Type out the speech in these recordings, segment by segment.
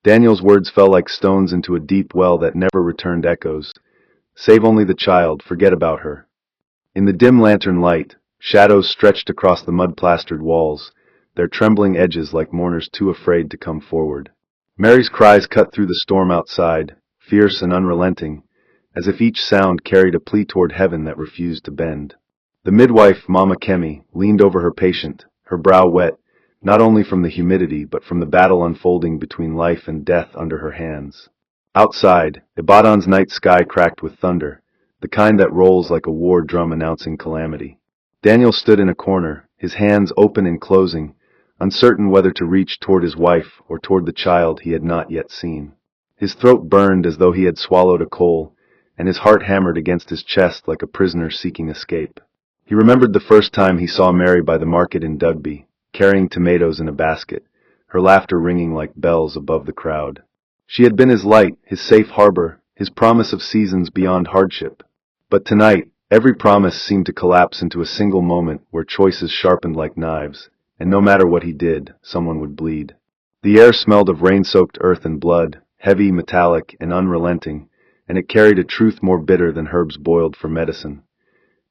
Daniel's words fell like stones into a deep well that never returned echoes. Save only the child, forget about her. In the dim lantern light, shadows stretched across the mud-plastered walls, their trembling edges like mourners too afraid to come forward. Mary's cries cut through the storm outside, fierce and unrelenting, as if each sound carried a plea toward heaven that refused to bend. The midwife, Mama Kemi, leaned over her patient, her brow wet, not only from the humidity but from the battle unfolding between life and death under her hands. Outside, Ibadan's night sky cracked with thunder, the kind that rolls like a war drum announcing calamity. Daniel stood in a corner, his hands open and closing, uncertain whether to reach toward his wife or toward the child he had not yet seen. His throat burned as though he had swallowed a coal, and his heart hammered against his chest like a prisoner seeking escape. He remembered the first time he saw Mary by the market in Dugby, carrying tomatoes in a basket, her laughter ringing like bells above the crowd. She had been his light, his safe harbor, his promise of seasons beyond hardship. But tonight, every promise seemed to collapse into a single moment where choices sharpened like knives, and no matter what he did, someone would bleed. The air smelled of rain-soaked earth and blood, heavy, metallic, and unrelenting, and it carried a truth more bitter than herbs boiled for medicine.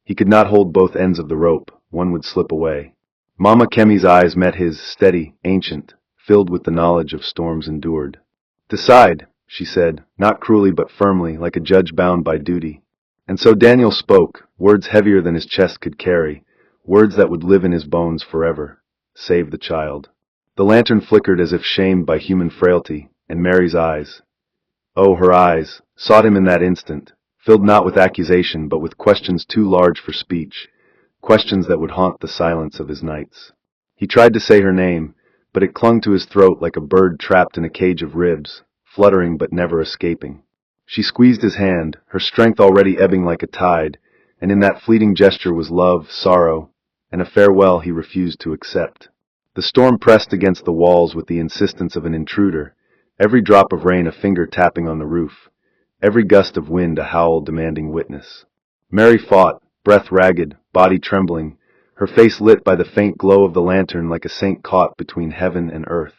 He could not hold both ends of the rope, one would slip away. Mama Kemi's eyes met his, steady, ancient, filled with the knowledge of storms endured. "Decide," she said, not cruelly but firmly, like a judge bound by duty. And so Daniel spoke, words heavier than his chest could carry, words that would live in his bones forever. Save the child. The lantern flickered as if shamed by human frailty, and Mary's eyes, oh, her eyes, sought him in that instant, filled not with accusation but with questions too large for speech, questions that would haunt the silence of his nights. He tried to say her name, but it clung to his throat like a bird trapped in a cage of ribs, fluttering but never escaping. She squeezed his hand, her strength already ebbing like a tide, and in that fleeting gesture was love, sorrow, and a farewell he refused to accept. The storm pressed against the walls with the insistence of an intruder, every drop of rain a finger tapping on the roof, every gust of wind a howl demanding witness. Mary fought, breath ragged, body trembling, her face lit by the faint glow of the lantern like a saint caught between heaven and earth.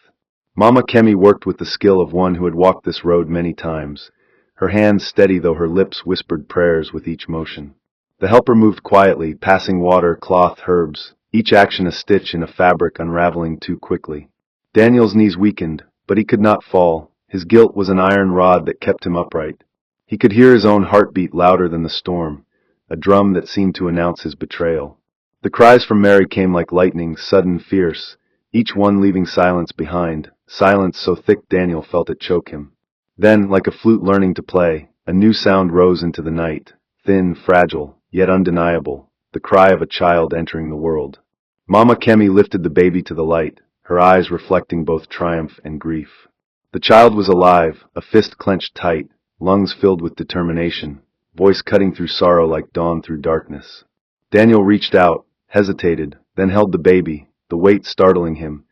Mama Kemi worked with the skill of one who had walked this road many times, her hands steady though her lips whispered prayers with each motion. The helper moved quietly, passing water, cloth, herbs, each action a stitch in a fabric unraveling too quickly. Daniel's knees weakened, but he could not fall. His guilt was an iron rod that kept him upright. He could hear his own heartbeat louder than the storm, a drum that seemed to announce his betrayal. The cries from Mary came like lightning, sudden, fierce, each one leaving silence behind, silence so thick Daniel felt it choke him. Then, like a flute learning to play, a new sound rose into the night, thin, fragile, yet undeniable, the cry of a child entering the world. Mama Kemi lifted the baby to the light, her eyes reflecting both triumph and grief. The child was alive, a fist clenched tight, lungs filled with determination, voice cutting through sorrow like dawn through darkness. Daniel reached out, hesitated, then held the baby, the weight startling him,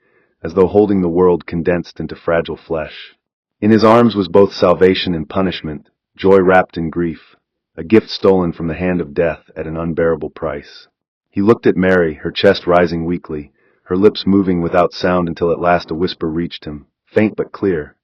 as though holding the world condensed into fragile flesh. In his arms was both salvation and punishment, joy wrapped in grief, a gift stolen from the hand of death at an unbearable price. He looked at Mary, her chest rising weakly, her lips moving without sound until at last a whisper reached him, faint but clear.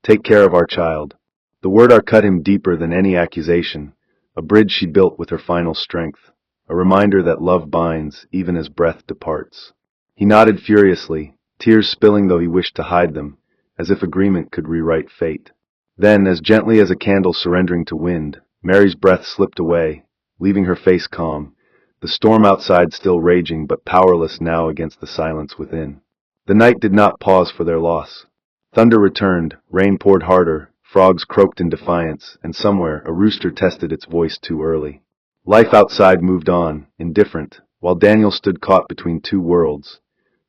"Take care of our child." The word cut him deeper than any accusation, a bridge she built with her final strength, a reminder that love binds even as breath departs. He nodded furiously, tears spilling though he wished to hide them, as if agreement could rewrite fate. Then, as gently as a candle surrendering to wind, Mary's breath slipped away, leaving her face calm, the storm outside still raging but powerless now against the silence within. The night did not pause for their loss. Thunder returned, rain poured harder, frogs croaked in defiance, and somewhere a rooster tested its voice too early. Life outside moved on, indifferent, while Daniel stood caught between two worlds,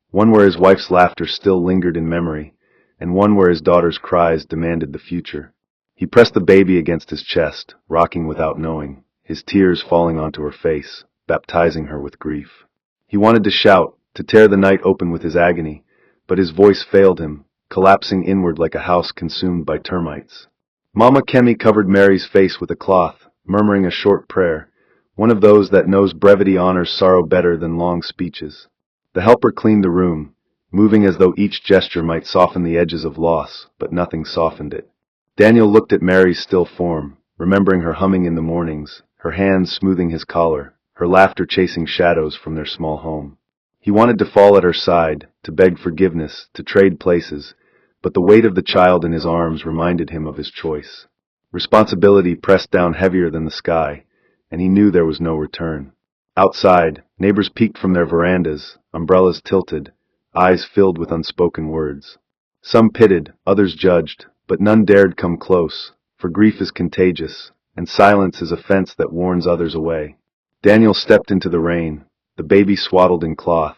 one where his wife's laughter still lingered in memory, and one where his daughter's cries demanded the future. He pressed the baby against his chest, rocking without knowing, his tears falling onto her face, baptizing her with grief. He wanted to shout, to tear the night open with his agony, but his voice failed him, collapsing inward like a house consumed by termites. Mama Kemi covered Mary's face with a cloth, murmuring a short prayer, one of those that knows brevity honors sorrow better than long speeches. The helper cleaned the room, moving as though each gesture might soften the edges of loss, but nothing softened it. Daniel looked at Mary's still form, remembering her humming in the mornings, her hands smoothing his collar, her laughter chasing shadows from their small home. He wanted to fall at her side, to beg forgiveness, to trade places, but the weight of the child in his arms reminded him of his choice. Responsibility pressed down heavier than the sky, and he knew there was no return. Outside, neighbors peeked from their verandas, umbrellas tilted, eyes filled with unspoken words. Some pitied, others judged, but none dared come close, for grief is contagious, and silence is a fence that warns others away. Daniel stepped into the rain, the baby swaddled in cloth,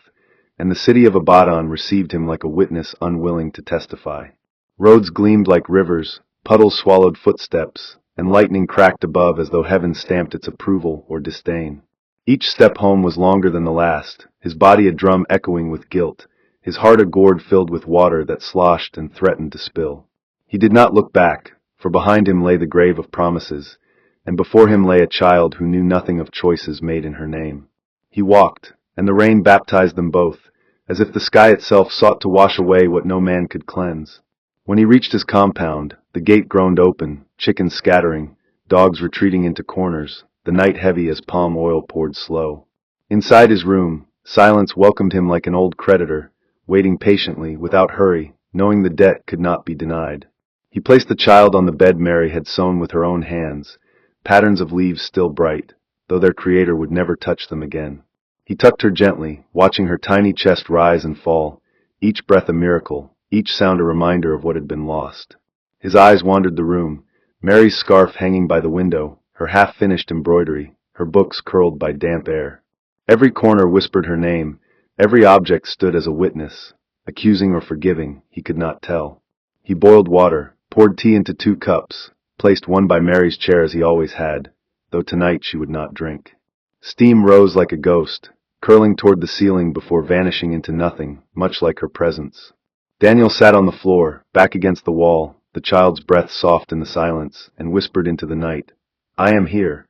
and the city of Abaddon received him like a witness unwilling to testify. Roads gleamed like rivers, puddles swallowed footsteps, and lightning cracked above as though heaven stamped its approval or disdain. Each step home was longer than the last, his body a drum echoing with guilt, his heart a gourd filled with water that sloshed and threatened to spill. He did not look back, for behind him lay the grave of promises, and before him lay a child who knew nothing of choices made in her name. He walked, and the rain baptized them both, as if the sky itself sought to wash away what no man could cleanse. When he reached his compound, the gate groaned open, chickens scattering, dogs retreating into corners, the night heavy as palm oil poured slow. Inside his room, silence welcomed him like an old creditor, waiting patiently, without hurry, knowing the debt could not be denied. He placed the child on the bed Mary had sewn with her own hands, patterns of leaves still bright, though their creator would never touch them again. He tucked her gently, watching her tiny chest rise and fall, each breath a miracle, each sound a reminder of what had been lost. His eyes wandered the room, Mary's scarf hanging by the window, her half-finished embroidery, her books curled by damp air. Every corner whispered her name, every object stood as a witness, accusing or forgiving, he could not tell. He boiled water, poured tea into 2 cups, placed one by Mary's chair as he always had, though tonight she would not drink. Steam rose like a ghost, curling toward the ceiling before vanishing into nothing, much like her presence. Daniel sat on the floor, back against the wall, the child's breath soft in the silence, and whispered into the night, "I am here."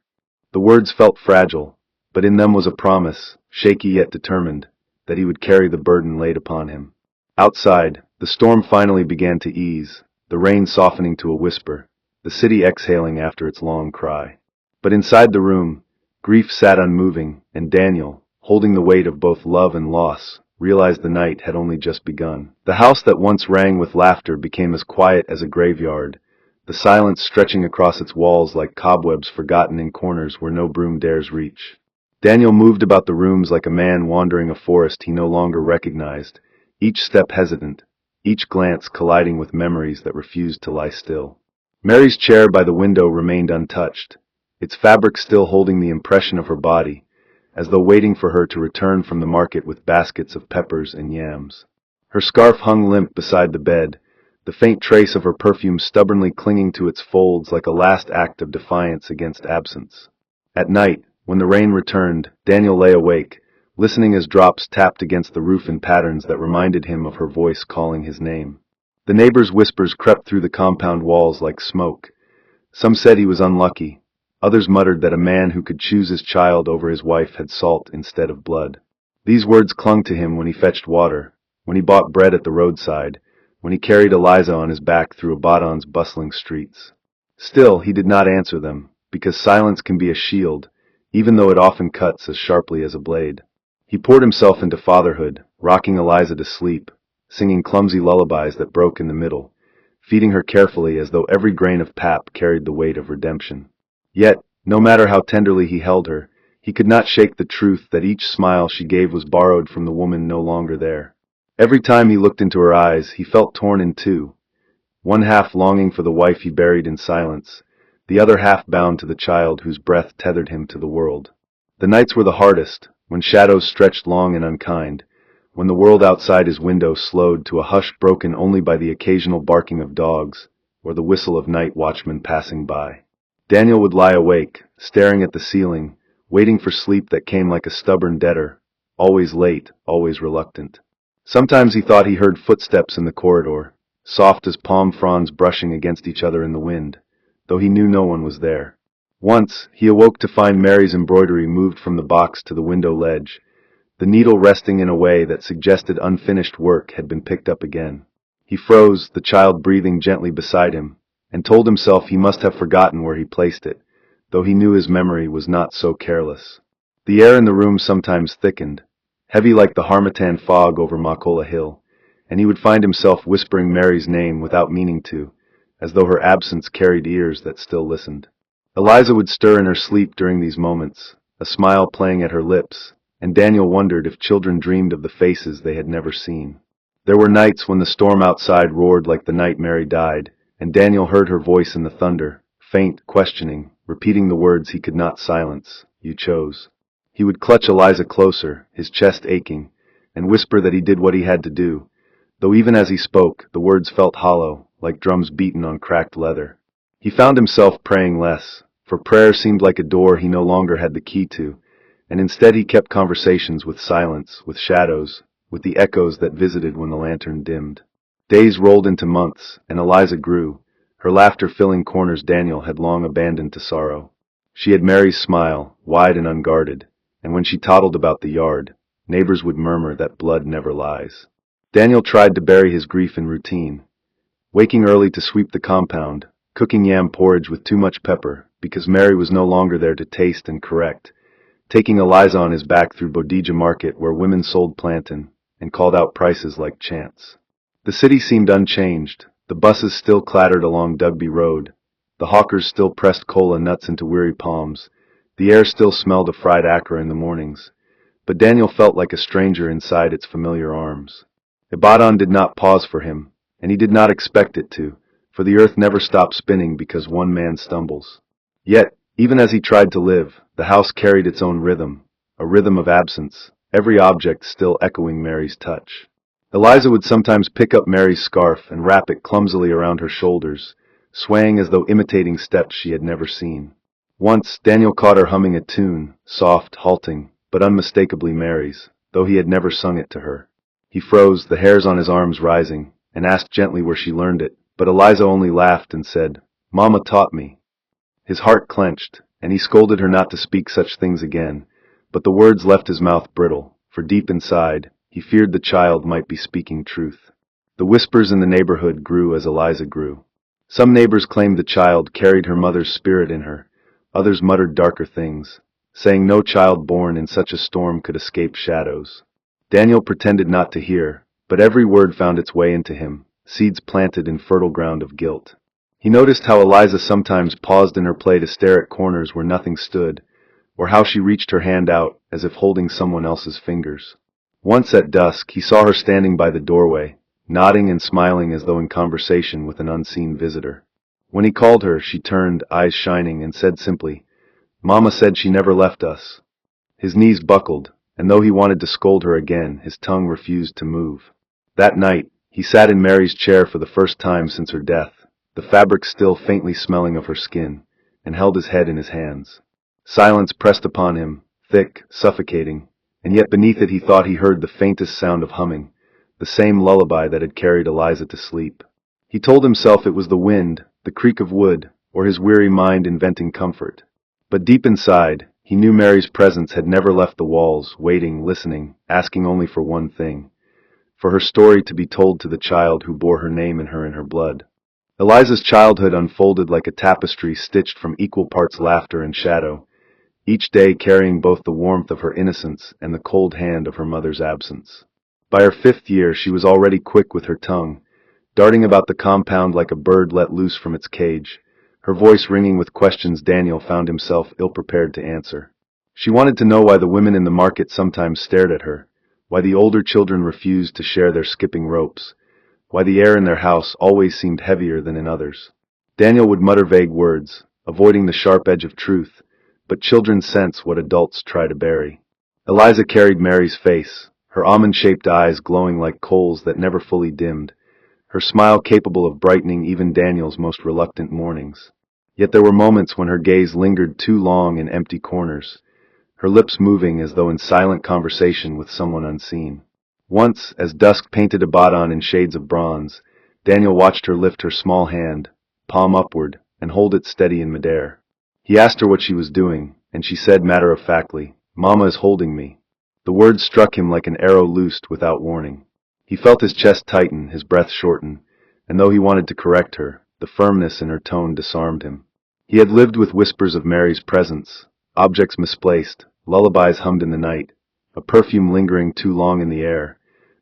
The words felt fragile, but in them was a promise, shaky yet determined, that he would carry the burden laid upon him. Outside, the storm finally began to ease, the rain softening to a whisper, the city exhaling after its long cry. But inside the room, grief sat unmoving, and Daniel, holding the weight of both love and loss, realized the night had only just begun. The house that once rang with laughter became as quiet as a graveyard, the silence stretching across its walls like cobwebs forgotten in corners where no broom dares reach. Daniel moved about the rooms like a man wandering a forest he no longer recognized, each step hesitant, each glance colliding with memories that refused to lie still. Mary's chair by the window remained untouched, its fabric still holding the impression of her body, as though waiting for her to return from the market with baskets of peppers and yams. Her scarf hung limp beside the bed, the faint trace of her perfume stubbornly clinging to its folds like a last act of defiance against absence. At night, when the rain returned, Daniel lay awake, listening as drops tapped against the roof in patterns that reminded him of her voice calling his name. The neighbors' whispers crept through the compound walls like smoke. Some said he was unlucky. Others muttered that a man who could choose his child over his wife had salt instead of blood. These words clung to him when he fetched water, when he bought bread at the roadside, when he carried Eliza on his back through Abaddon's bustling streets. Still, he did not answer them, because silence can be a shield, even though it often cuts as sharply as a blade. He poured himself into fatherhood, rocking Eliza to sleep, singing clumsy lullabies that broke in the middle, feeding her carefully as though every grain of pap carried the weight of redemption. Yet, no matter how tenderly he held her, he could not shake the truth that each smile she gave was borrowed from the woman no longer there. Every time he looked into her eyes, he felt torn in two, one half longing for the wife he buried in silence, the other half bound to the child whose breath tethered him to the world. The nights were the hardest, when shadows stretched long and unkind, when the world outside his window slowed to a hush broken only by the occasional barking of dogs, or the whistle of night watchmen passing by. Daniel would lie awake, staring at the ceiling, waiting for sleep that came like a stubborn debtor, always late, always reluctant. Sometimes he thought he heard footsteps in the corridor, soft as palm fronds brushing against each other in the wind, though he knew no one was there. Once, he awoke to find Mary's embroidery moved from the box to the window ledge, the needle resting in a way that suggested unfinished work had been picked up again. He froze, the child breathing gently beside him, and told himself he must have forgotten where he placed it, though he knew his memory was not so careless. The air in the room sometimes thickened, heavy like the harmattan fog over Makola Hill, and he would find himself whispering Mary's name without meaning to, as though her absence carried ears that still listened. Eliza would stir in her sleep during these moments, a smile playing at her lips, and Daniel wondered if children dreamed of the faces they had never seen. There were nights when the storm outside roared like the night Mary died, and Daniel heard her voice in the thunder, faint, questioning, repeating the words he could not silence. "You chose." He would clutch Eliza closer, his chest aching, and whisper that he did what he had to do, though even as he spoke, the words felt hollow, like drums beaten on cracked leather. He found himself praying less, for prayer seemed like a door he no longer had the key to, and instead he kept conversations with silence, with shadows, with the echoes that visited when the lantern dimmed. Days rolled into months, and Eliza grew, her laughter filling corners Daniel had long abandoned to sorrow. She had Mary's smile, wide and unguarded, and when she toddled about the yard, neighbors would murmur that blood never lies. Daniel tried to bury his grief in routine, waking early to sweep the compound, cooking yam porridge with too much pepper, because Mary was no longer there to taste and correct, taking Eliza on his back through Bodija Market where women sold plantain, and called out prices like chants. The city seemed unchanged, the buses still clattered along Dugby Road, the hawkers still pressed cola nuts into weary palms, the air still smelled of fried akra in the mornings, but Daniel felt like a stranger inside its familiar arms. Ibadan did not pause for him, and he did not expect it to, for the earth never stops spinning because one man stumbles. Yet, even as he tried to live, the house carried its own rhythm, a rhythm of absence, every object still echoing Mary's touch. Eliza would sometimes pick up Mary's scarf and wrap it clumsily around her shoulders, swaying as though imitating steps she had never seen. Once, Daniel caught her humming a tune, soft, halting, but unmistakably Mary's, though he had never sung it to her. He froze, the hairs on his arms rising, and asked gently where she learned it, but Eliza only laughed and said, "Mama taught me." His heart clenched, and he scolded her not to speak such things again, but the words left his mouth brittle, for deep inside, he feared the child might be speaking truth. The whispers in the neighborhood grew as Eliza grew. Some neighbors claimed the child carried her mother's spirit in her, others muttered darker things, saying no child born in such a storm could escape shadows. Daniel pretended not to hear, but every word found its way into him, seeds planted in fertile ground of guilt. He noticed how Eliza sometimes paused in her play to stare at corners where nothing stood, or how she reached her hand out as if holding someone else's fingers. Once at dusk, he saw her standing by the doorway, nodding and smiling as though in conversation with an unseen visitor. When he called her, she turned, eyes shining, and said simply, "Mama said she never left us." His knees buckled, and though he wanted to scold her again, his tongue refused to move. That night, he sat in Mary's chair for the first time since her death, the fabric still faintly smelling of her skin, and held his head in his hands. Silence pressed upon him, thick, suffocating, and yet beneath it he thought he heard the faintest sound of humming, the same lullaby that had carried Eliza to sleep. He told himself it was the wind, the creak of wood, or his weary mind inventing comfort. But deep inside, he knew Mary's presence had never left the walls, waiting, listening, asking only for one thing, for her story to be told to the child who bore her name in her blood. Eliza's childhood unfolded like a tapestry stitched from equal parts laughter and shadow, each day carrying both the warmth of her innocence and the cold hand of her mother's absence. By her 5th year she was already quick with her tongue, darting about the compound like a bird let loose from its cage, her voice ringing with questions Daniel found himself ill-prepared to answer. She wanted to know why the women in the market sometimes stared at her, why the older children refused to share their skipping ropes, why the air in their house always seemed heavier than in others. Daniel would mutter vague words, avoiding the sharp edge of truth, but children sense what adults try to bury. Eliza carried Mary's face, her almond-shaped eyes glowing like coals that never fully dimmed, her smile capable of brightening even Daniel's most reluctant mornings. Yet there were moments when her gaze lingered too long in empty corners, her lips moving as though in silent conversation with someone unseen. Once, as dusk painted Abaddon in shades of bronze, Daniel watched her lift her small hand, palm upward, and hold it steady in midair. He asked her what she was doing, and she said matter-of-factly, "Mama is holding me." The words struck him like an arrow loosed without warning. He felt his chest tighten, his breath shorten, and though he wanted to correct her, the firmness in her tone disarmed him. He had lived with whispers of Mary's presence, objects misplaced, lullabies hummed in the night, a perfume lingering too long in the air,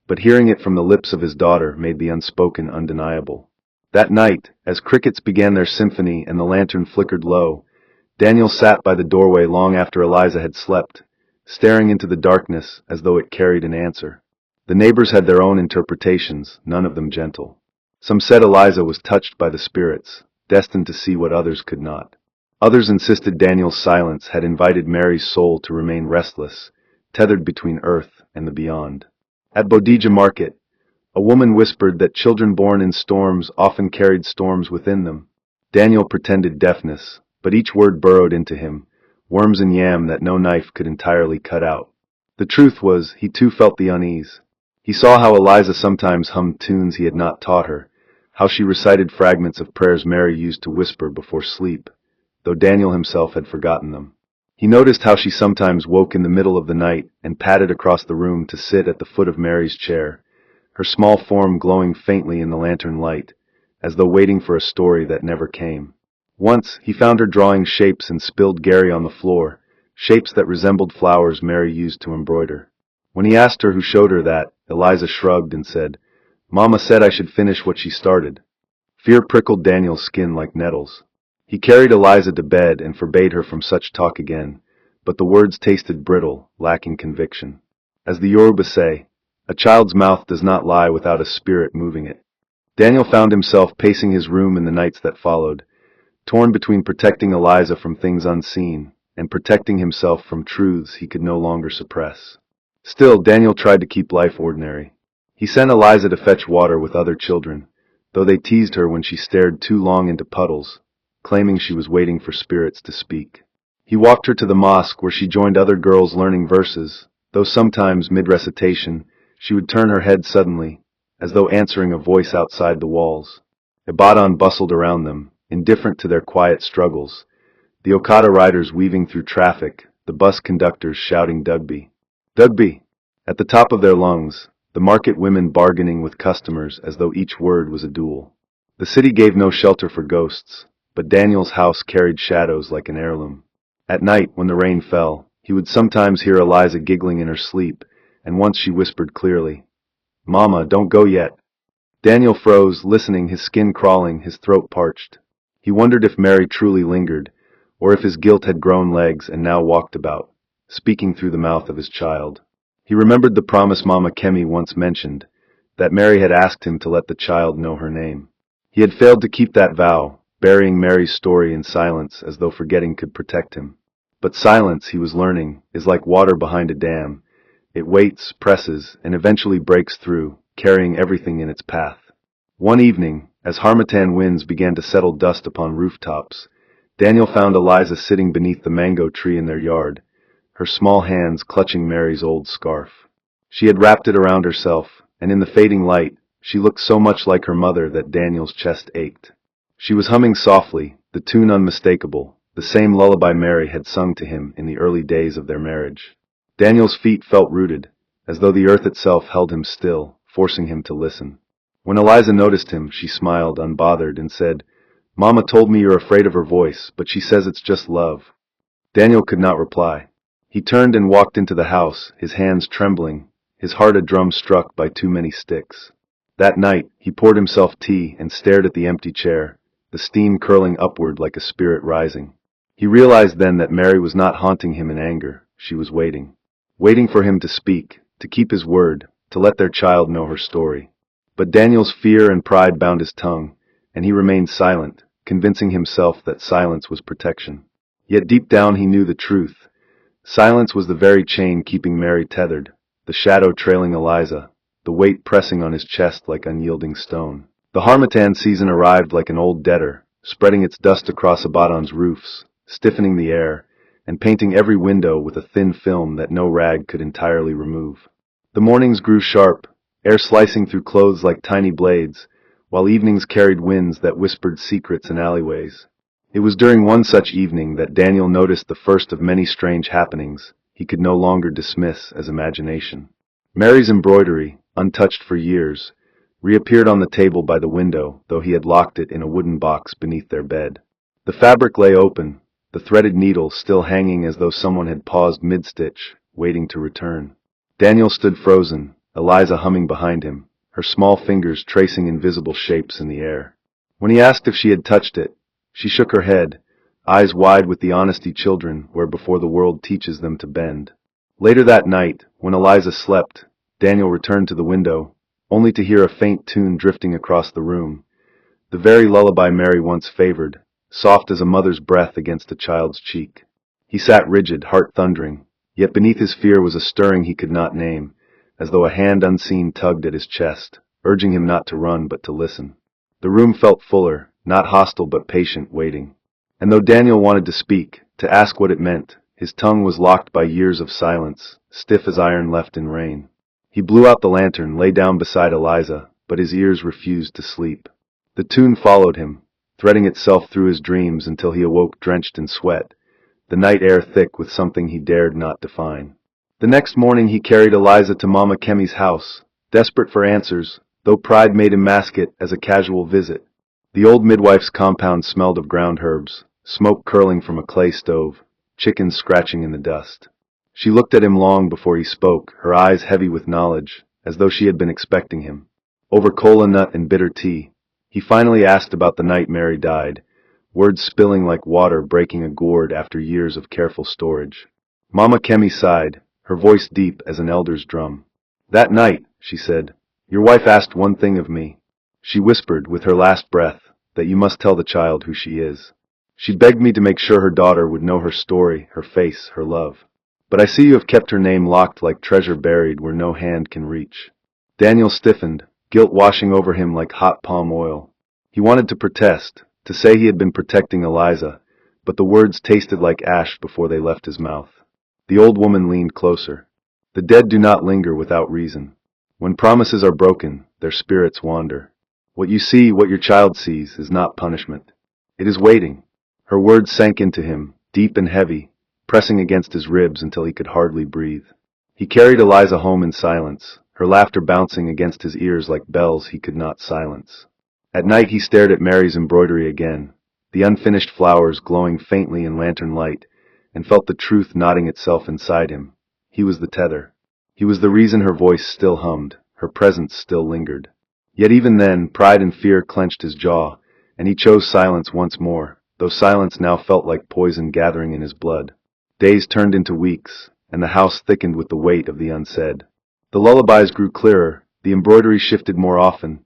but hearing it from the lips of his daughter made the unspoken undeniable. That night, as crickets began their symphony and the lantern flickered low, Daniel sat by the doorway long after Eliza had slept, staring into the darkness as though it carried an answer. The neighbors had their own interpretations, none of them gentle. Some said Eliza was touched by the spirits, destined to see what others could not. Others insisted Daniel's silence had invited Mary's soul to remain restless, tethered between earth and the beyond. At Bodija Market, a woman whispered that children born in storms often carried storms within them. Daniel pretended deafness, but each word burrowed into him, worms and yam that no knife could entirely cut out. The truth was, he too felt the unease. He saw how Eliza sometimes hummed tunes he had not taught her, how she recited fragments of prayers Mary used to whisper before sleep, though Daniel himself had forgotten them. He noticed how she sometimes woke in the middle of the night and padded across the room to sit at the foot of Mary's chair, her small form glowing faintly in the lantern light, as though waiting for a story that never came. Once, he found her drawing shapes in spilled Gary on the floor, shapes that resembled flowers Mary used to embroider. When he asked her who showed her that, Eliza shrugged and said, "Mama said I should finish what she started." Fear prickled Daniel's skin like nettles. He carried Eliza to bed and forbade her from such talk again, but the words tasted brittle, lacking conviction. As the Yoruba say, a child's mouth does not lie without a spirit moving it. Daniel found himself pacing his room in the nights that followed, torn between protecting Eliza from things unseen and protecting himself from truths he could no longer suppress. Still, Daniel tried to keep life ordinary. He sent Eliza to fetch water with other children, though they teased her when she stared too long into puddles, claiming she was waiting for spirits to speak. He walked her to the mosque where she joined other girls learning verses, though sometimes, mid-recitation, she would turn her head suddenly, as though answering a voice outside the walls. Ibadan bustled around them, indifferent to their quiet struggles, the Okada riders weaving through traffic, the bus conductors shouting Dugby, Dugby, at the top of their lungs, the market women bargaining with customers as though each word was a duel. The city gave no shelter for ghosts, but Daniel's house carried shadows like an heirloom. At night, when the rain fell, he would sometimes hear Eliza giggling in her sleep, and once she whispered clearly, "Mama, don't go yet." Daniel froze, listening, his skin crawling, his throat parched. He wondered if Mary truly lingered, or if his guilt had grown legs and now walked about, speaking through the mouth of his child. He remembered the promise Mama Kemi once mentioned, that Mary had asked him to let the child know her name. He had failed to keep that vow, burying Mary's story in silence as though forgetting could protect him. But silence, he was learning, is like water behind a dam. It waits, presses, and eventually breaks through, carrying everything in its path. One evening, as harmattan winds began to settle dust upon rooftops, Daniel found Eliza sitting beneath the mango tree in their yard, her small hands clutching Mary's old scarf. She had wrapped it around herself, and in the fading light, she looked so much like her mother that Daniel's chest ached. She was humming softly, the tune unmistakable, the same lullaby Mary had sung to him in the early days of their marriage. Daniel's feet felt rooted, as though the earth itself held him still, forcing him to listen. When Eliza noticed him, she smiled, unbothered, and said, "Mama told me you're afraid of her voice, but she says it's just love." Daniel could not reply. He turned and walked into the house, his hands trembling, his heart a drum struck by too many sticks. That night, he poured himself tea and stared at the empty chair, the steam curling upward like a spirit rising. He realized then that Mary was not haunting him in anger, she was waiting. Waiting for him to speak, to keep his word, to let their child know her story. But Daniel's fear and pride bound his tongue, and he remained silent, convincing himself that silence was protection. Yet deep down he knew the truth. Silence was the very chain keeping Mary tethered, the shadow trailing Eliza, the weight pressing on his chest like unyielding stone. The harmattan season arrived like an old debtor, spreading its dust across Abaddon's roofs, stiffening the air, and painting every window with a thin film that no rag could entirely remove. The mornings grew sharp, air slicing through clothes like tiny blades, while evenings carried winds that whispered secrets in alleyways. It was during one such evening that Daniel noticed the first of many strange happenings he could no longer dismiss as imagination. Mary's embroidery, untouched for years, reappeared on the table by the window, though he had locked it in a wooden box beneath their bed. The fabric lay open, the threaded needle still hanging as though someone had paused mid-stitch, waiting to return. Daniel stood frozen, Eliza humming behind him, her small fingers tracing invisible shapes in the air. When he asked if she had touched it, she shook her head, eyes wide with the honesty children wear before the world teaches them to bend. Later that night, when Eliza slept, Daniel returned to the window, only to hear a faint tune drifting across the room, the very lullaby Mary once favored, soft as a mother's breath against a child's cheek. He sat rigid, heart thundering, yet beneath his fear was a stirring he could not name, as though a hand unseen tugged at his chest, urging him not to run but to listen. The room felt fuller, not hostile but patient, waiting. And though Daniel wanted to speak, to ask what it meant, his tongue was locked by years of silence, stiff as iron left in rain. He blew out the lantern, lay down beside Eliza, but his ears refused to sleep. The tune followed him, threading itself through his dreams until he awoke drenched in sweat, the night air thick with something he dared not define. The next morning he carried Eliza to Mama Kemi's house, desperate for answers, though pride made him mask it as a casual visit. The old midwife's compound smelled of ground herbs, smoke curling from a clay stove, chickens scratching in the dust. She looked at him long before he spoke, her eyes heavy with knowledge, as though she had been expecting him. Over kola nut and bitter tea, he finally asked about the night Mary died, words spilling like water breaking a gourd after years of careful storage. Mama Kemi sighed, her voice deep as an elder's drum. "That night," she said, "your wife asked one thing of me. She whispered, with her last breath, that you must tell the child who she is. She begged me to make sure her daughter would know her story, her face, her love. But I see you have kept her name locked like treasure buried where no hand can reach." Daniel stiffened, guilt washing over him like hot palm oil. He wanted to protest, to say he had been protecting Eliza, but the words tasted like ash before they left his mouth. The old woman leaned closer. "The dead do not linger without reason. When promises are broken, their spirits wander. What you see, what your child sees, is not punishment. It is waiting." Her words sank into him, deep and heavy, pressing against his ribs until he could hardly breathe. He carried Eliza home in silence, her laughter bouncing against his ears like bells he could not silence. At night he stared at Mary's embroidery again, the unfinished flowers glowing faintly in lantern light, and felt the truth knotting itself inside him. He was the tether. He was the reason her voice still hummed, her presence still lingered. Yet even then, pride and fear clenched his jaw, and he chose silence once more, though silence now felt like poison gathering in his blood. Days turned into weeks, and the house thickened with the weight of the unsaid. The lullabies grew clearer, the embroidery shifted more often,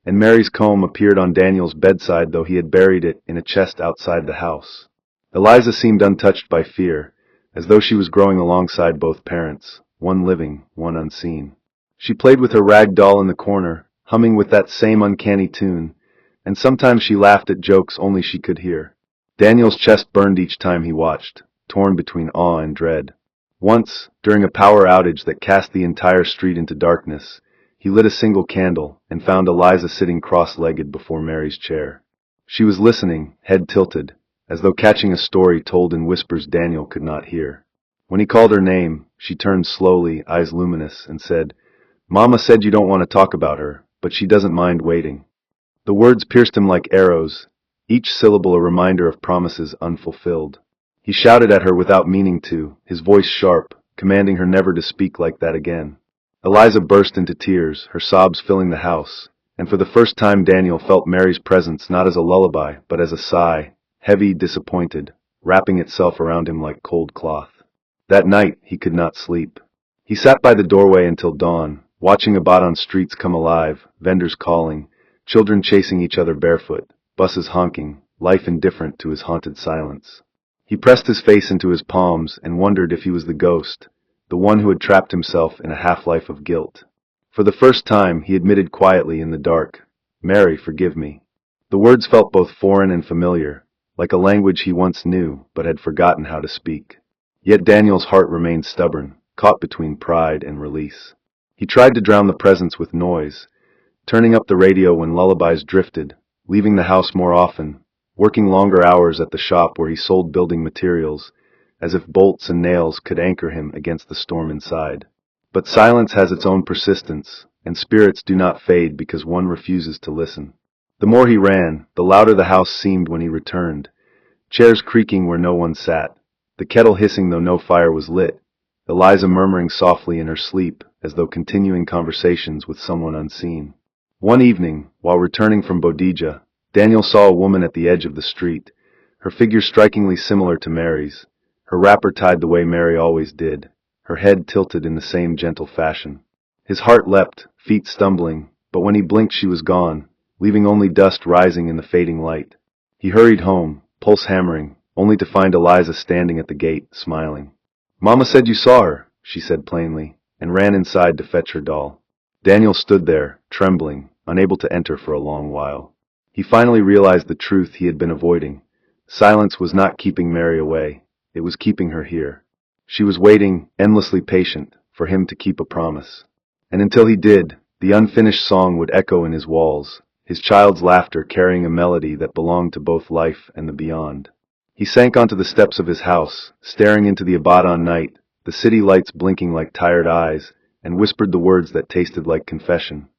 and Mary's comb appeared on Daniel's bedside though he had buried it in a chest outside the house. Eliza seemed untouched by fear, as though she was growing alongside both parents, one living, one unseen. She played with her rag doll in the corner, humming with that same uncanny tune, and sometimes she laughed at jokes only she could hear. Daniel's chest burned each time he watched, torn between awe and dread. Once, during a power outage that cast the entire street into darkness, he lit a single candle and found Eliza sitting cross-legged before Mary's chair. She was listening, head tilted, as though catching a story told in whispers Daniel could not hear. When he called her name, she turned slowly, eyes luminous, and said, "Mama said you don't want to talk about her, but she doesn't mind waiting." The words pierced him like arrows, each syllable a reminder of promises unfulfilled. He shouted at her without meaning to, his voice sharp, commanding her never to speak like that again. Eliza burst into tears, her sobs filling the house, and for the first time Daniel felt Mary's presence not as a lullaby, but as a sigh, heavy, disappointed, wrapping itself around him like cold cloth. That night he could not sleep. He sat by the doorway until dawn, watching Ibadan streets come alive, vendors calling, children chasing each other barefoot, buses honking, life indifferent to his haunted silence. He pressed his face into his palms and wondered if he was the ghost, the one who had trapped himself in a half-life of guilt. For the first time, he admitted quietly in the dark, "Mary, forgive me." The words felt both foreign and familiar, like a language he once knew but had forgotten how to speak. Yet Daniel's heart remained stubborn, caught between pride and release. He tried to drown the presence with noise, turning up the radio when lullabies drifted, leaving the house more often, working longer hours at the shop where he sold building materials, as if bolts and nails could anchor him against the storm inside. But silence has its own persistence, and spirits do not fade because one refuses to listen. The more he ran, the louder the house seemed when he returned, chairs creaking where no one sat, the kettle hissing though no fire was lit, Eliza murmuring softly in her sleep as though continuing conversations with someone unseen. One evening, while returning from Bodija, Daniel saw a woman at the edge of the street, her figure strikingly similar to Mary's, her wrapper tied the way Mary always did, her head tilted in the same gentle fashion. His heart leapt, feet stumbling, but when he blinked she was gone, leaving only dust rising in the fading light. He hurried home, pulse hammering, only to find Eliza standing at the gate, smiling. "Mama said you saw her," she said plainly, and ran inside to fetch her doll. Daniel stood there, trembling, unable to enter for a long while. He finally realized the truth he had been avoiding. Silence was not keeping Mary away, it was keeping her here. She was waiting, endlessly patient, for him to keep a promise. And until he did, the unfinished song would echo in his walls, his child's laughter carrying a melody that belonged to both life and the beyond. He sank onto the steps of his house, staring into the Abadan night, the city lights blinking like tired eyes, and whispered the words that tasted like confession.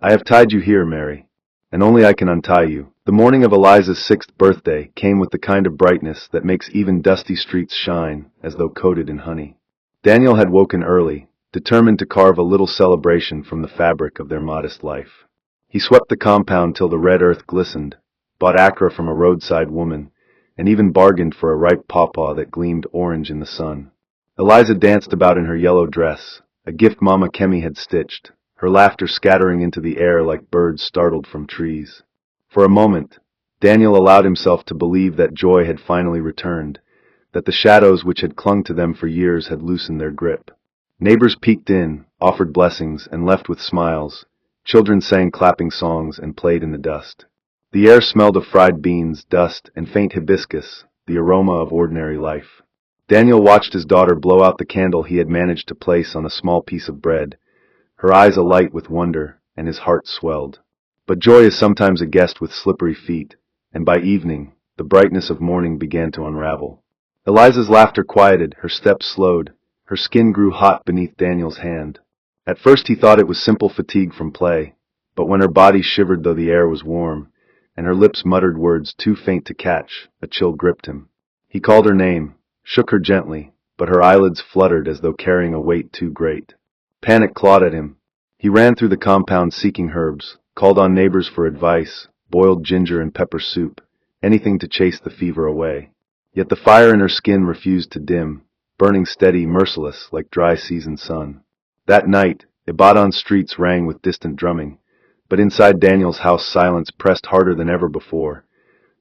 "I have tied you here, Mary, and only I can untie you." The morning of Eliza's 6th birthday came with the kind of brightness that makes even dusty streets shine, as though coated in honey. Daniel had woken early, determined to carve a little celebration from the fabric of their modest life. He swept the compound till the red earth glistened, bought akra from a roadside woman, and even bargained for a ripe pawpaw that gleamed orange in the sun. Eliza danced about in her yellow dress, a gift Mama Kemi had stitched, her laughter scattering into the air like birds startled from trees. For a moment, Daniel allowed himself to believe that joy had finally returned, that the shadows which had clung to them for years had loosened their grip. Neighbors peeked in, offered blessings, and left with smiles. Children sang clapping songs and played in the dust. The air smelled of fried beans, dust, and faint hibiscus, the aroma of ordinary life. Daniel watched his daughter blow out the candle he had managed to place on a small piece of bread, her eyes alight with wonder, and his heart swelled. But joy is sometimes a guest with slippery feet, and by evening, the brightness of morning began to unravel. Eliza's laughter quieted, her steps slowed, her skin grew hot beneath Daniel's hand. At first he thought it was simple fatigue from play, but when her body shivered though the air was warm, and her lips muttered words too faint to catch, a chill gripped him. He called her name, shook her gently, but her eyelids fluttered as though carrying a weight too great. Panic clawed at him. He ran through the compound seeking herbs, called on neighbors for advice, boiled ginger and pepper soup, anything to chase the fever away. Yet the fire in her skin refused to dim, burning steady, merciless, like dry season sun. That night, Ibadan streets rang with distant drumming, but inside Daniel's house silence pressed harder than ever before,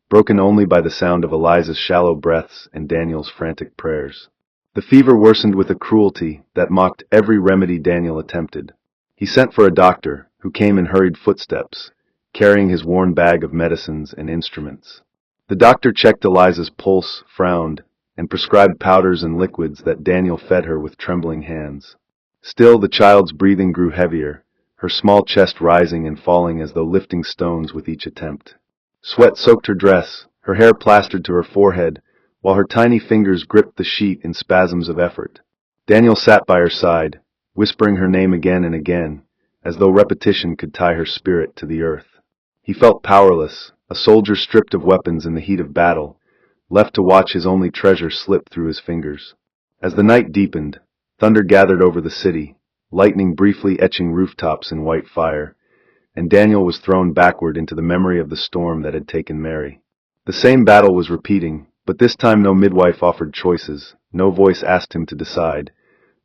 broken only by the sound of Eliza's shallow breaths and Daniel's frantic prayers. The fever worsened with a cruelty that mocked every remedy Daniel attempted. He sent for a doctor, who came in hurried footsteps, carrying his worn bag of medicines and instruments. The doctor checked Eliza's pulse, frowned, and prescribed powders and liquids that Daniel fed her with trembling hands. Still, the child's breathing grew heavier, her small chest rising and falling as though lifting stones with each attempt. Sweat soaked her dress, her hair plastered to her forehead, while her tiny fingers gripped the sheet in spasms of effort. Daniel sat by her side, whispering her name again and again, as though repetition could tie her spirit to the earth. He felt powerless, a soldier stripped of weapons in the heat of battle, left to watch his only treasure slip through his fingers. As the night deepened, thunder gathered over the city, lightning briefly etching rooftops in white fire, and Daniel was thrown backward into the memory of the storm that had taken Mary. The same battle was repeating, but this time no midwife offered choices, no voice asked him to decide.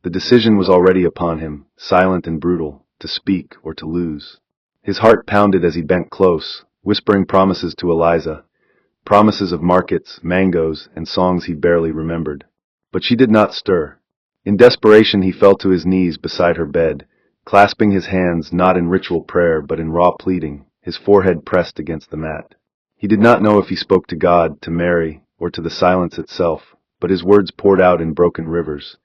The decision was already upon him, silent and brutal, to speak or to lose. His heart pounded as he bent close, whispering promises to Eliza, promises of markets, mangoes, and songs he barely remembered. But she did not stir. In desperation he fell to his knees beside her bed, clasping his hands not in ritual prayer but in raw pleading, his forehead pressed against the mat. He did not know if he spoke to God, to Mary, or to the silence itself, but his words poured out in broken rivers.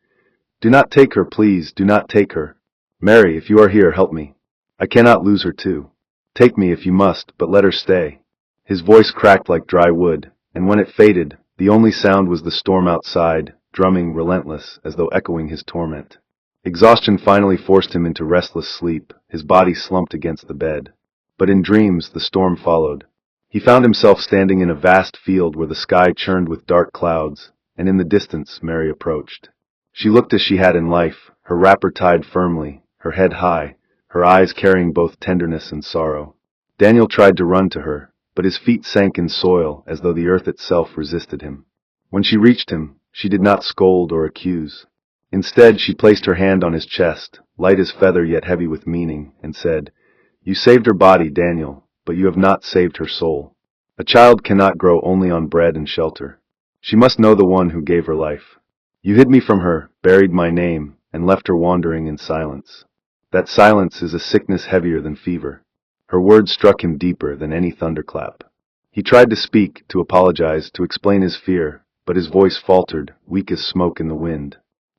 "Do not take her, please, do not take her. Mary, if you are here, help me. I cannot lose her too. Take me if you must, but let her stay." His voice cracked like dry wood, and when it faded, the only sound was the storm outside, drumming relentless as though echoing his torment. Exhaustion finally forced him into restless sleep, his body slumped against the bed. But in dreams, the storm followed. He found himself standing in a vast field where the sky churned with dark clouds, and in the distance Mary approached. She looked as she had in life, her wrapper tied firmly, her head high, her eyes carrying both tenderness and sorrow. Daniel tried to run to her, but his feet sank in soil as though the earth itself resisted him. When she reached him, she did not scold or accuse. Instead, she placed her hand on his chest, light as feather yet heavy with meaning, and said, "You saved her body, Daniel, but you have not saved her soul. A child cannot grow only on bread and shelter. She must know the one who gave her life. You hid me from her, buried my name, and left her wandering in silence. That silence is a sickness heavier than fever." Her words struck him deeper than any thunderclap. He tried to speak, to apologize, to explain his fear, but his voice faltered, weak as smoke in the wind.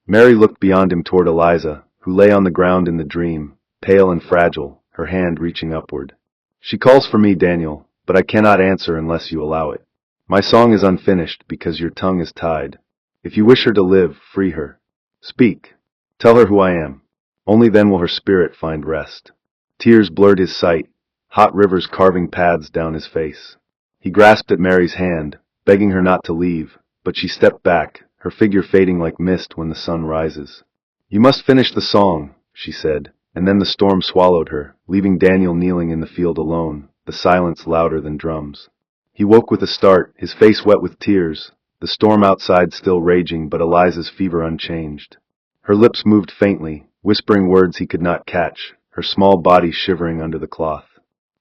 Mary looked beyond him toward Eliza, who lay on the ground in the dream, pale and fragile, her hand reaching upward. "She calls for me, Daniel, but I cannot answer unless you allow it. My song is unfinished because your tongue is tied. If you wish her to live, free her. Speak. Tell her who I am. Only then will her spirit find rest." Tears blurred his sight, hot rivers carving paths down his face. He grasped at Mary's hand, begging her not to leave, but she stepped back, her figure fading like mist when the sun rises. "You must finish the song," she said, and then the storm swallowed her, leaving Daniel kneeling in the field alone, the silence louder than drums. He woke with a start, his face wet with tears, the storm outside still raging but Eliza's fever unchanged. Her lips moved faintly, whispering words he could not catch, her small body shivering under the cloth.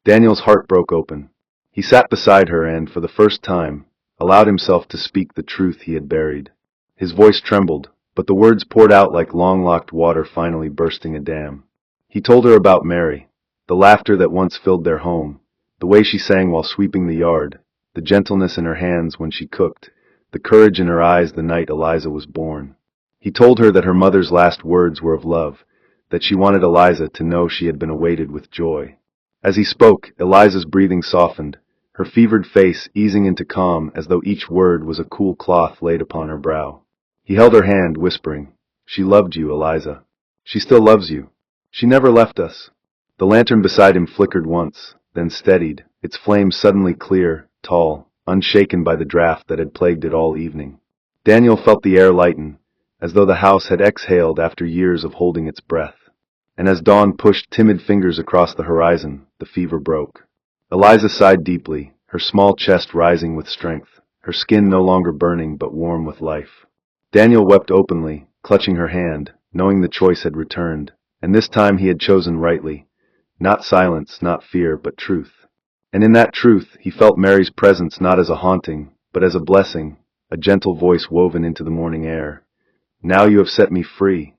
Daniel's heart broke open. He sat beside her and, for the first time, allowed himself to speak the truth he had buried. His voice trembled, but the words poured out like long-locked water finally bursting a dam. He told her about Mary, the laughter that once filled their home, the way she sang while sweeping the yard, the gentleness in her hands when she cooked, the courage in her eyes the night Eliza was born. He told her that her mother's last words were of love, that she wanted Eliza to know she had been awaited with joy. As he spoke, Eliza's breathing softened, her fevered face easing into calm as though each word was a cool cloth laid upon her brow. He held her hand, whispering, "She loved you, Eliza. She still loves you. She never left us." The lantern beside him flickered once, then steadied, its flame suddenly clear, tall, unshaken by the draft that had plagued it all evening. Daniel felt the air lighten, as though the house had exhaled after years of holding its breath. And as dawn pushed timid fingers across the horizon, the fever broke. Eliza sighed deeply, her small chest rising with strength, her skin no longer burning but warm with life. Daniel wept openly, clutching her hand, knowing the choice had returned, and this time he had chosen rightly. Not silence, not fear, but truth. And in that truth, he felt Mary's presence not as a haunting, but as a blessing, a gentle voice woven into the morning air. "Now you have set me free."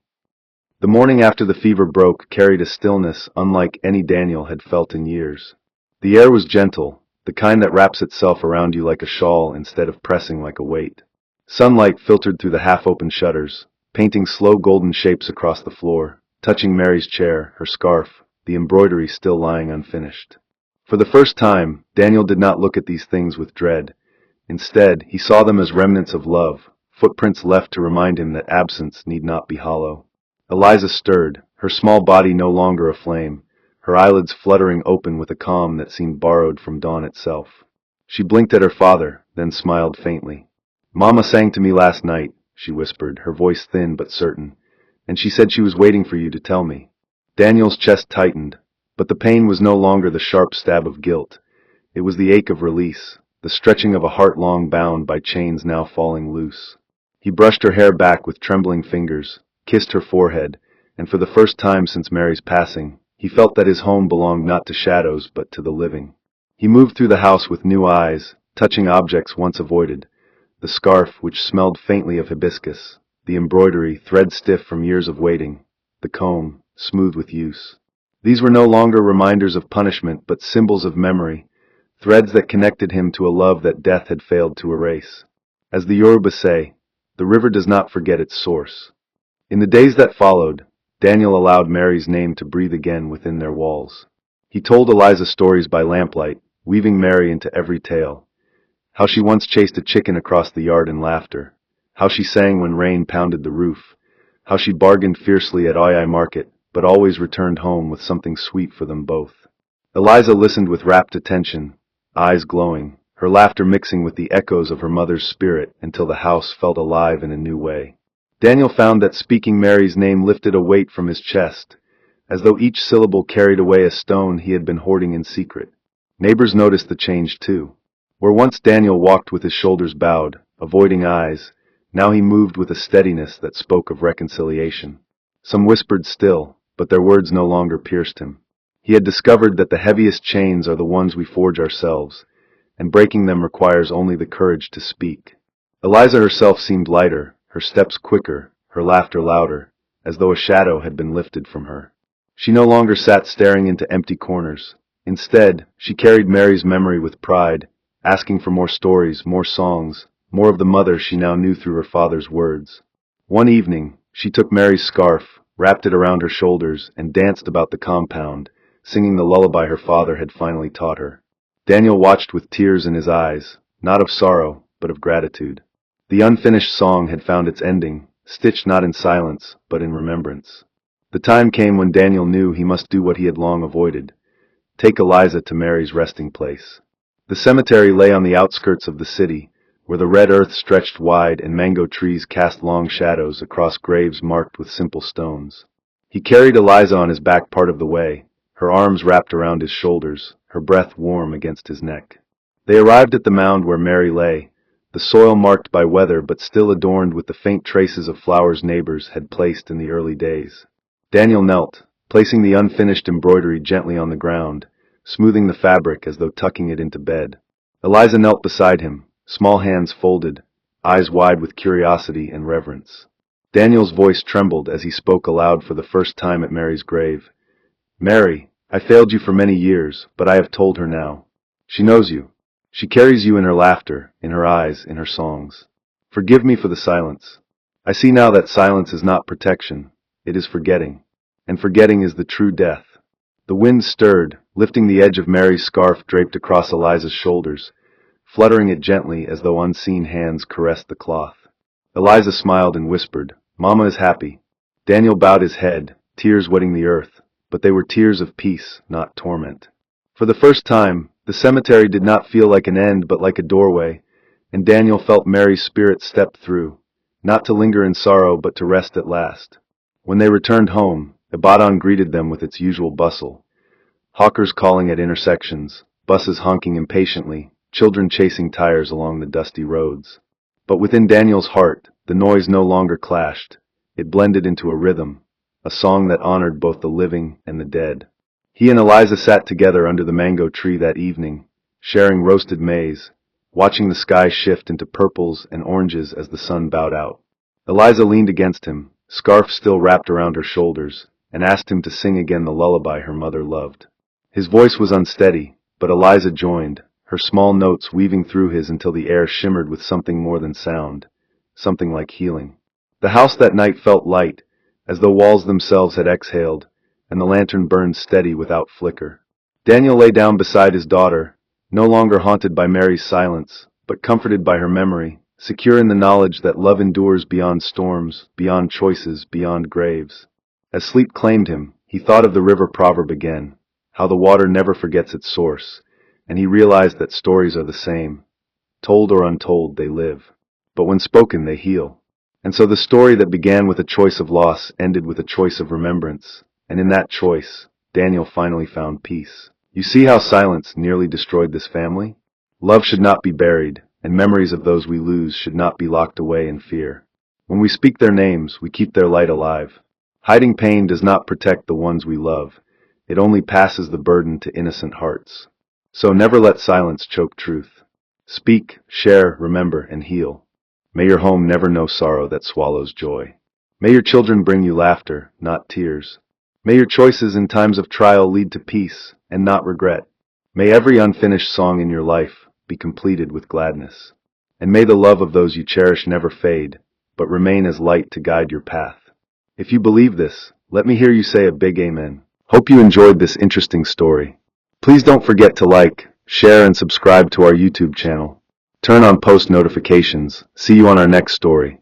The morning after the fever broke carried a stillness unlike any Daniel had felt in years. The air was gentle, the kind that wraps itself around you like a shawl instead of pressing like a weight. Sunlight filtered through the half-open shutters, painting slow golden shapes across the floor, touching Mary's chair, her scarf, the embroidery still lying unfinished. For the first time, Daniel did not look at these things with dread. Instead, he saw them as remnants of love, footprints left to remind him that absence need not be hollow. Eliza stirred, her small body no longer aflame, her eyelids fluttering open with a calm that seemed borrowed from dawn itself. She blinked at her father, then smiled faintly. "Mama sang to me last night," she whispered, her voice thin but certain, "and she said she was waiting for you to tell me." Daniel's chest tightened, but the pain was no longer the sharp stab of guilt. It was the ache of release, the stretching of a heart long bound by chains now falling loose. He brushed her hair back with trembling fingers, kissed her forehead, and for the first time since Mary's passing, he felt that his home belonged not to shadows but to the living. He moved through the house with new eyes, touching objects once avoided, the scarf which smelled faintly of hibiscus, the embroidery thread stiff from years of waiting, the comb, smooth with use. These were no longer reminders of punishment but symbols of memory, threads that connected him to a love that death had failed to erase. As the Yoruba say, the river does not forget its source. In the days that followed, Daniel allowed Mary's name to breathe again within their walls. He told Eliza stories by lamplight, weaving Mary into every tale. How she once chased a chicken across the yard in laughter, how she sang when rain pounded the roof, how she bargained fiercely at Oi Market, but always returned home with something sweet for them both. Eliza listened with rapt attention, eyes glowing, her laughter mixing with the echoes of her mother's spirit until the house felt alive in a new way. Daniel found that speaking Mary's name lifted a weight from his chest, as though each syllable carried away a stone he had been hoarding in secret. Neighbors noticed the change too. Where once Daniel walked with his shoulders bowed, avoiding eyes, now he moved with a steadiness that spoke of reconciliation. Some whispered still, but their words no longer pierced him. He had discovered that the heaviest chains are the ones we forge ourselves, and breaking them requires only the courage to speak. Eliza herself seemed lighter, her steps quicker, her laughter louder, as though a shadow had been lifted from her. She no longer sat staring into empty corners. Instead, she carried Mary's memory with pride, asking for more stories, more songs, more of the mother she now knew through her father's words. One evening, she took Mary's scarf, wrapped it around her shoulders, and danced about the compound, singing the lullaby her father had finally taught her. Daniel watched with tears in his eyes, not of sorrow, but of gratitude. The unfinished song had found its ending, stitched not in silence, but in remembrance. The time came when Daniel knew he must do what he had long avoided: take Eliza to Mary's resting place. The cemetery lay on the outskirts of the city, where the red earth stretched wide and mango trees cast long shadows across graves marked with simple stones. He carried Eliza on his back part of the way, her arms wrapped around his shoulders, her breath warm against his neck. They arrived at the mound where Mary lay, the soil marked by weather but still adorned with the faint traces of flowers neighbors had placed in the early days. Daniel knelt, placing the unfinished embroidery gently on the ground, smoothing the fabric as though tucking it into bed. Eliza knelt beside him, small hands folded, eyes wide with curiosity and reverence. Daniel's voice trembled as he spoke aloud for the first time at Mary's grave. "Mary, I failed you for many years, but I have told her now. She knows you. She carries you in her laughter, in her eyes, in her songs. Forgive me for the silence. I see now that silence is not protection, it is forgetting. And forgetting is the true death." The wind stirred, lifting the edge of Mary's scarf draped across Eliza's shoulders, fluttering it gently as though unseen hands caressed the cloth. Eliza smiled and whispered, "Mama is happy." Daniel bowed his head, tears wetting the earth, but they were tears of peace, not torment. For the first time, the cemetery did not feel like an end but like a doorway, and Daniel felt Mary's spirit step through, not to linger in sorrow but to rest at last. When they returned home, Ibadan greeted them with its usual bustle. Hawkers calling at intersections, buses honking impatiently, children chasing tires along the dusty roads. But within Daniel's heart, the noise no longer clashed. It blended into a rhythm, a song that honored both the living and the dead. He and Eliza sat together under the mango tree that evening, sharing roasted maize, watching the sky shift into purples and oranges as the sun bowed out. Eliza leaned against him, scarf still wrapped around her shoulders, and asked him to sing again the lullaby her mother loved. His voice was unsteady, but Eliza joined, her small notes weaving through his until the air shimmered with something more than sound, something like healing. The house that night felt light, as though walls themselves had exhaled, and the lantern burned steady without flicker. Daniel lay down beside his daughter, no longer haunted by Mary's silence, but comforted by her memory, secure in the knowledge that love endures beyond storms, beyond choices, beyond graves. As sleep claimed him, he thought of the river proverb again, how the water never forgets its source, and he realized that stories are the same. Told or untold, they live. But when spoken, they heal. And so the story that began with a choice of loss ended with a choice of remembrance, and in that choice, Daniel finally found peace. You see how silence nearly destroyed this family? Love should not be buried, and memories of those we lose should not be locked away in fear. When we speak their names, we keep their light alive. Hiding pain does not protect the ones we love. It only passes the burden to innocent hearts. So never let silence choke truth. Speak, share, remember, and heal. May your home never know sorrow that swallows joy. May your children bring you laughter, not tears. May your choices in times of trial lead to peace, and not regret. May every unfinished song in your life be completed with gladness. And may the love of those you cherish never fade, but remain as light to guide your path. If you believe this, let me hear you say a big amen. Hope you enjoyed this interesting story. Please don't forget to like, share, and subscribe to our YouTube channel. Turn on post notifications. See you on our next story.